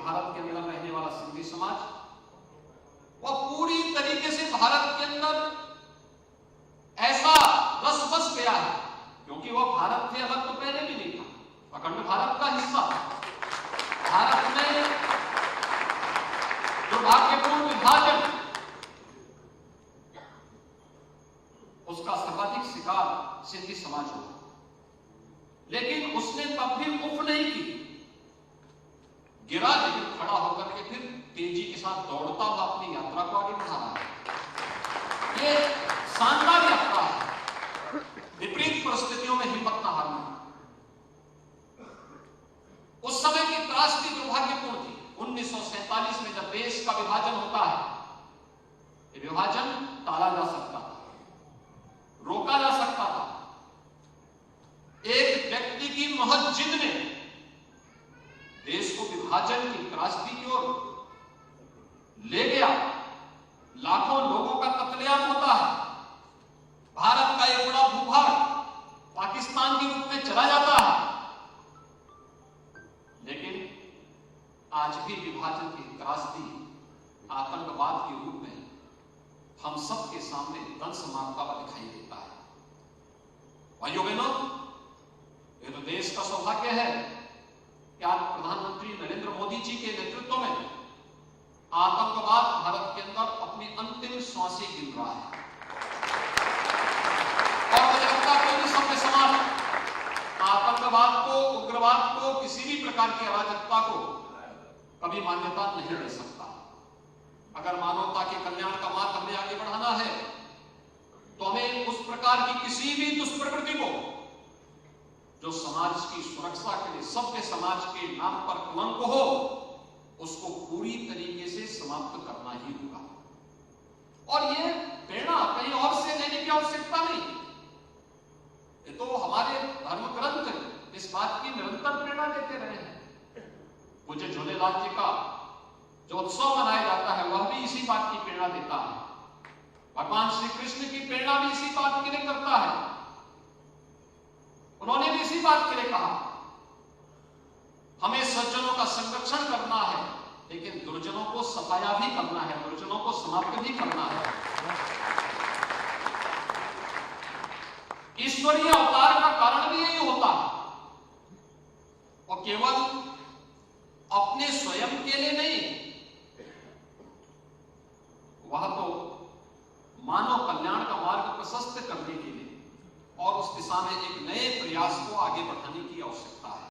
भारत के अंदर रहने वाला सिंधी समाज, वह पूरी तरीके से भारत के अंदर ऐसा रस बस गया है, क्योंकि वह भारत से अलग तो पहले भी नहीं था, अखंड भारत का हिस्सा था। भारत में दुर्भाग्यपूर्ण विभाजन, उसका सर्वाधिक शिकार सिंधी समाज हुआ, लेकिन उसने तब भी उफ नहीं की, गिरा लेकिन खड़ा होकर के फिर तेजी के साथ दौड़ता हुआ अपनी यात्रा को आगे बढ़ा रहा है। ये शानदार यात्रा है, विपरीत परिस्थितियों में हिम्मत न हारना। उस समय की त्रासदी दुर्भाग्यपूर्ण थी। 1947 में जब देश का विभाजन होता है, ये विभाजन टाला जा सकता था, रोका जा सकता था। एक व्यक्ति की महज जिद ने देश को विभाजन की त्रासदी की ओर ले गया। लाखों लोगों का कत्लेआम होता है, भारत का एक बड़ा भूभाग पाकिस्तान के रूप में चला जाता है। लेकिन आज भी विभाजन की त्रासदी आतंकवाद के रूप में हम सबके सामने दंश मारता हुआ दिखाई देता है। भाइयों बहनों, ये तो देश का सौभाग्य है कि आज प्रधानमंत्री नरेंद्र मोदी जी के नेतृत्व में आतंकवाद भारत के अंदर अपनी अंतिम सांसें गिन रहा है। और मुझे लगता है कोई भी सभ्य समाज आतंकवाद को, उग्रवाद को, किसी भी प्रकार की अराजकता को कभी मान्यता नहीं दे सकता। अगर मानवता के कल्याण का मार्ग हमें आगे बढ़ाना है तो हमें उस प्रकार की किसी भी दुष्प्रवृत्ति को, जो समाज की सुरक्षा के लिए सभ्य समाज के नाम पर कलंक हो, उसको पूरी तरीके से समाप्त करना ही होगा। और ये प्रेरणा कहीं और से लेने की आवश्यकता नहीं, ये तो हमारे धर्म ग्रंथ इस बात की निरंतर प्रेरणा देते रहे हैं। मुझे झूलेलाल जी का जो उत्सव मनाया जाता है वह भी इसी बात की प्रेरणा देता है। भगवान श्री कृष्ण की प्रेरणा भी इसी बात के लिए करता है। उन्होंने भी इसी बात के लिए कहा, हमें सज्जनों का संरक्षण करना है, लेकिन दुर्जनों को सफाया भी करना है, दुर्जनों को समाप्त भी करना है। ईश्वरीय अवतार का कारण भी यही होता है, और केवल अपने स्वयं के लिए नहीं, वह तो मानव कल्याण का मार्ग प्रशस्त करने के लिए और उस दिशा में एक नए प्रयास को आगे बढ़ाने की आवश्यकता है।